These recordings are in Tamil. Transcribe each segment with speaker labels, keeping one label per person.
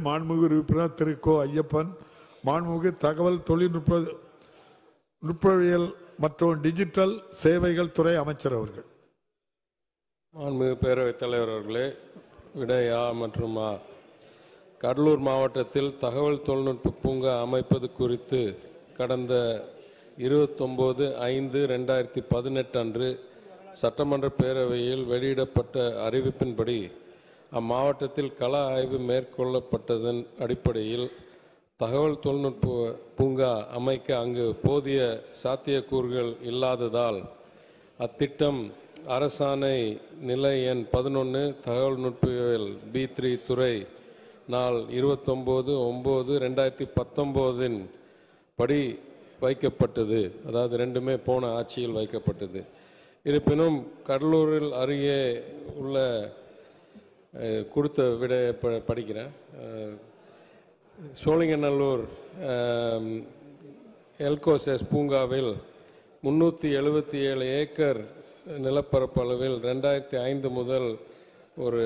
Speaker 1: மாண்புமிகு உறுப்பினர் திரு கோ ஐயப்பன், மாண்புமிகு தகவல் தொழில்நுட்பவியல் மற்றும் டிஜிட்டல் சேவைகள் துறை அமைச்சர் அவர்கள்.
Speaker 2: மாண்புமிகு பேரவைத் தலைவர் அவர்களே, விடையா மற்றும் கடலூர் மாவட்டத்தில் தகவல் தொழில்நுட்ப பூங்கா அமைப்பது குறித்து கடந்த 29/5/2018 அன்று சட்டமன்ற பேரவையில் வெளியிடப்பட்ட அறிவிப்பின்படி அம்மாவட்டத்தில் கள ஆய்வு மேற்கொள்ளப்பட்டதன் அடிப்படையில் தகவல் தொழில்நுட்ப பூங்கா அமைக்க அங்கு போதிய சாத்தியக்கூறுகள் இல்லாததால் அத்திட்டம் அரசாணை நிலை எண் 11 தகவல் நுட்பவியல் B3 துறை நாள் 29/9/2019 படி வைக்கப்பட்டது. அதாவது ரெண்டுமே போன ஆட்சியில் வைக்கப்பட்டது. இருப்பினும் கடலூரில் அருகே உள்ள கொடுத்த விடையை படிக்கிறேன். சோழிங்கநல்லூர் எல்கோசஸ் பூங்காவில் 377 ஏக்கர் நிலப்பரப்பளவில் 2005 முதல் ஒரு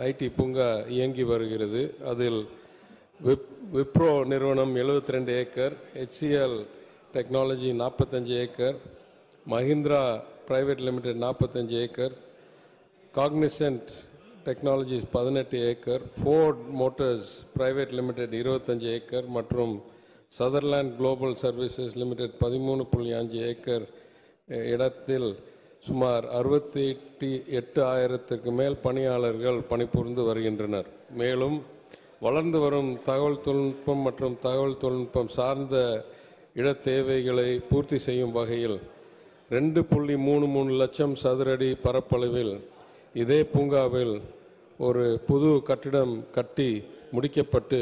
Speaker 2: ஐடி பூங்கா இயங்கி வருகிறது. அதில் விப்ரோ நிறுவனம் 72 acre, HCL technology 45 acre, Mahindra private limited 45 acre, Cognizant technologies 18 acre, Ford Motors private limited 25 acre மற்றும் Sutherland global services limited 13.5 acre இடத்தில் சுமார் 68,000க்கு மேல் பணியாளர்கள் பணிபுரிந்து வருகின்றனர். மேலும் வளர்ந்து வரும் தகவல் தொழில்நுட்பம் மற்றும் தகவல் தொழில்நுட்பம் சார்ந்த இட தேவைகளை பூர்த்தி செய்யும் வகையில் 2.33 லட்சம் சதுரடி பரப்பளவில் இதே பூங்காவில் ஒரு புது கட்டிடம் கட்டி முடிக்கப்பட்டு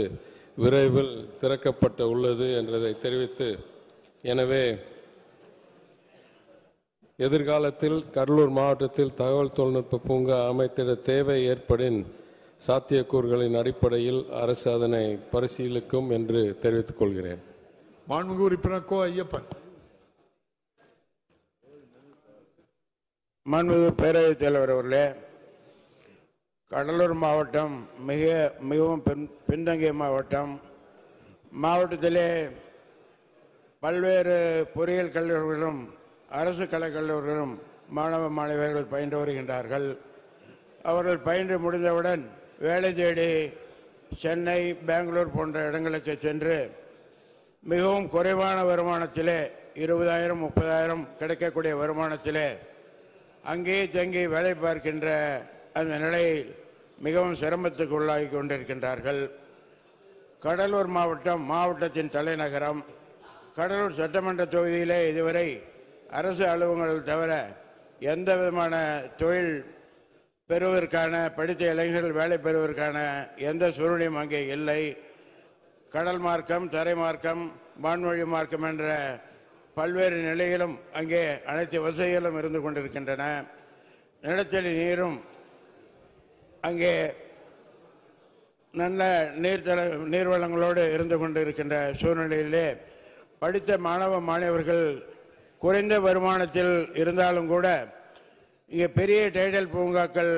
Speaker 2: விரைவில் திறக்கப்பட உள்ளது என்றதை தெரிவித்து, எனவே எதிர்காலத்தில் கடலூர் மாவட்டத்தில் தகவல் தொழில்நுட்ப பூங்கா அமைத்திட தேவை ஏற்படின் சாத்தியக்கூறுகளின் அடிப்படையில் அரசு அதனை பரிசீலிக்கும் என்று தெரிவித்துக் கொள்கிறேன்.
Speaker 1: மாண்புமிகு உறுப்பினர் கோ ஐயப்பன்.
Speaker 3: மாண்புமிகு பேரவைத் தலைவர் அவர்களே, கடலூர் மாவட்டம் மிகவும் பின்தங்கிய மாவட்டம். மாவட்டத்திலே பல்வேறு பொறியியல் கல்லூரிகளும் அரசு கலைக்கல்லூரிகளும் மாணவ மாணவியர்கள் பயின்று வருகின்றார்கள். அவர்கள் பயின்று முடிந்தவுடன் வேலை தேடி சென்னை, பெங்களூர் போன்ற இடங்களுக்கு சென்று மிகவும் குறைவான வருமானத்திலே 20,000 30,000 கிடைக்கக்கூடிய வருமானத்திலே அங்கேயே தங்கி வேலை பார்க்கின்ற அந்த நிலையில் மிகவும் சிரமத்துக்கு உள்ளாகி கொண்டிருக்கின்றார்கள். கடலூர் மாவட்டத்தின் தலைநகரம். கடலூர் சட்டமன்ற தொகுதியிலே இதுவரை அரசு அலுவலகங்கள் தவிர எந்த விதமான தொழில் பெறுவதற்கான, படித்த இளைஞர்கள் வேலை பெறுவதற்கான எந்த சூழ்நிலையும் அங்கே இல்லை. கடல் மார்க்கம், தரை மார்க்கம், வான்வழி மார்க்கம் என்ற பல்வேறு நிலையிலும் அங்கே அனைத்து வசதிகளும் இருந்து கொண்டிருக்கின்றன. நிலத்தடி நீரும் அங்கே நல்ல நீர்வளங்களோடு இருந்து கொண்டிருக்கின்ற சூழ்நிலையிலே படித்த மாணவ மாணவர்கள் குறைந்த வருமானத்தில் இருந்தாலும் கூட இங்கே பெரிய டைடல் பூங்காக்கள்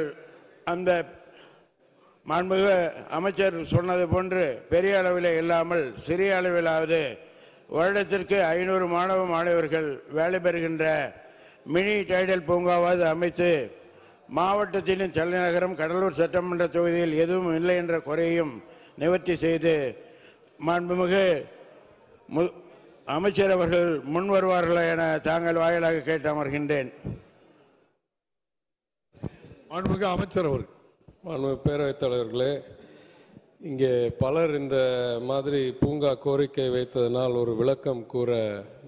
Speaker 3: அந்த மாண்புமிகு அமைச்சர் சொன்னது போன்று பெரிய அளவில் இல்லாமல் சிறிய அளவிலாவது வருடத்திற்கு 500 மாணவ மாணவர்கள் வேலை பெறுகின்ற மினி டைடல் பூங்காவாவது அமைத்து மாவட்டத்தின் தலைநகரம் கடலூர் சட்டமன்ற தொகுதியில் எதுவும் இல்லை என்ற குறையையும் நிவர்த்தி செய்து மாண்புமிகு அமைச்சர் அவர்கள் முன் வருவார்களா என தாங்கள் வாயிலாக கேட்டு அமர்கின்றேன்.
Speaker 1: மாண்புமிகு அமைச்சர் அவர்கள்.
Speaker 2: மாண்புமிகு பேரவைத் தலைவர்களே, இங்கே பலர் இந்த மாதிரி பூங்கா கோரிக்கை வைத்ததனால் ஒரு விளக்கம் கூற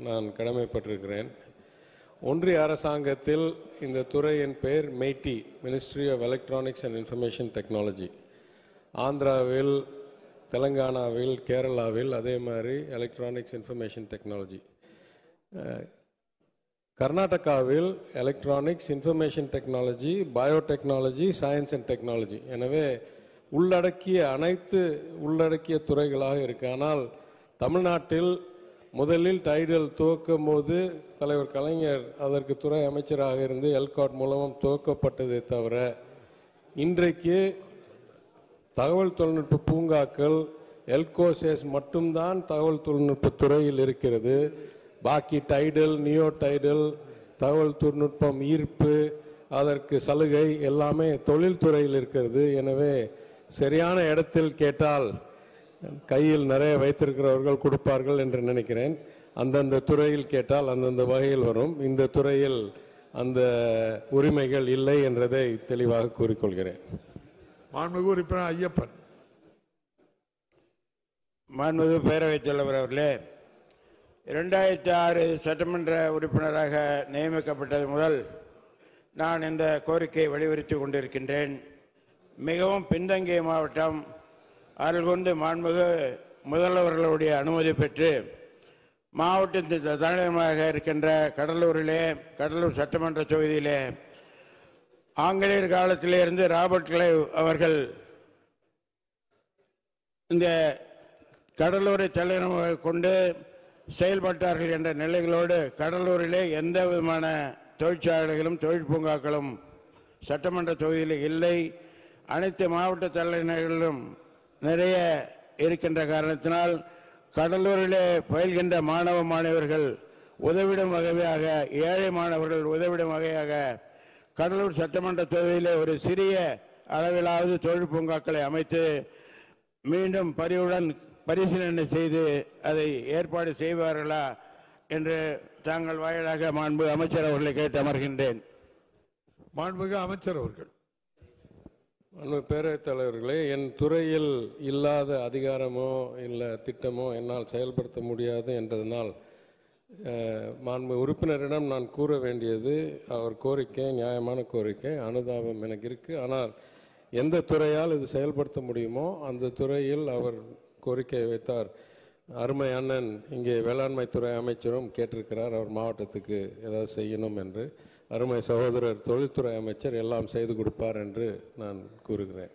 Speaker 2: நான் கடமைப்பட்டிருக்கிறேன். ஒன்றிய அரசாங்கத்தில் இந்த துறையின் பெயர் MeitY, ministry of electronics and information technology. ஆந்திராவில், தெலங்கானாவில், கேரளாவில் அதே மாதிரி எலக்ட்ரானிக்ஸ் இன்ஃபர்மேஷன் டெக்னாலஜி. கர்நாடகாவில் electronics, information technology, biotechnology, science and technology. எனவே உள்ளடக்கிய துறைகளாக இருக்கு. ஆனால் தமிழ்நாட்டில் முதலில் டைடல் துவக்கும் போது தலைவர் கலைஞர் அதற்கு துறை அமைச்சராக இருந்து எல்காட் மூலமும் துவக்கப்பட்டதை தவிர இன்றைக்கு தகவல் தொழில்நுட்ப பூங்காக்கள் எல்கோசேஸ் மட்டும்தான் தகவல் தொழில்நுட்ப துறையில் இருக்கிறது. பாக்கி டைடல், நியோ டைடல், தகவல் தொழில்நுட்பம் ஈர்ப்பு, அதற்கு சலுகை எல்லாமே தொழில்துறையில் இருக்கிறது. எனவே சரியான இடத்தில் கேட்டால் கையில் நிறைய வைத்திருக்கிறவர்கள் கொடுப்பார்கள் என்று நினைக்கிறேன். அந்தந்த துறையில் கேட்டால் அந்தந்த வகையில் வரும். இந்த துறையில் அந்த உரிமைகள் இல்லை என்றதை தெளிவாக கூறிக்கொள்கிறேன்.
Speaker 1: மாண்புமிகு உறுப்பினர் ஐயப்பன்.
Speaker 3: மாண்புமிகு பேரவைத் தலைவர் அவர்களே, 2006 சட்டமன்ற உறுப்பினராக நியமிக்கப்பட்டது முதல் நான் இந்த கோரிக்கையை வலியுறுத்தி கொண்டிருக்கின்றேன். மிகவும் பின்தங்கிய மாவட்டம். அருள்கொண்டு மாண்புமிகு முதல்வர்களுடைய அனுமதி பெற்று மாவட்டத்தின் தலைநகரமாக இருக்கின்ற கடலூர் சட்டமன்ற தொகுதியிலே ஆங்கிலேயர் காலத்திலிருந்து ராபர்ட் கிளைவ் அவர்கள் இந்த கடலூரை தலைநகரமாக கொண்டு செயல்பட்டார்கள் என்ற நிலைகளோடு கடலூரிலே எந்த விதமான தொழிற்சாலைகளும் தொழில் பூங்காக்களும் சட்டமன்ற தொகுதியில் இல்லை. அனைத்து மாவட்ட தலைநகரிலும் நிறைய இருக்கின்ற காரணத்தினால் கடலூரிலே பயில்கின்ற மாணவர்கள் உதவிடும் வகையாக, ஏழை மாணவர்கள் உதவிடும் வகையாக கடலூர் சட்டமன்ற தொகுதியிலே ஒரு சிறிய அளவிலாவது தொழில் பூங்காக்களை அமைத்து மீண்டும் பரிவுடன் பரிசீலனை செய்து அதை ஏற்பாடு செய்வார்களா என்று தாங்கள் வாயிலாக மாண்புமிகு அமைச்சர் அவர்களை கேட்டு அமர்கின்றேன்.
Speaker 1: மாண்புமிகு அமைச்சர் அவர்கள்.
Speaker 2: பேரவைத் தலைவர்களே, என் துறையில் இல்லாத அதிகாரமோ இல்லை திட்டமோ என்னால் செயல்படுத்த முடியாது என்றதனால் மாண்பு உறுப்பினரிடம் நான் கூற வேண்டியது அவர் கோரிக்கை நியாயமான கோரிக்கை, அனுதாபம் எனக்கு இருக்கு. ஆனால் எந்த துறையால் இது செயல்படுத்த முடியுமோ அந்த துறையில் அவர் கோரிக்கை வைத்தார். அருமை அண்ணன் இங்கே வேளாண்மை துறை அமைச்சரும் கேட்டிருக்கிறார் அவர் மாவட்டத்துக்கு ஏதாவது செய்யணும் என்று. அருமை சகோதரர் தொழில்துறை அமைச்சர் எல்லாம் செய்து கொடுப்பார் என்று நான் கூறுகிறேன்.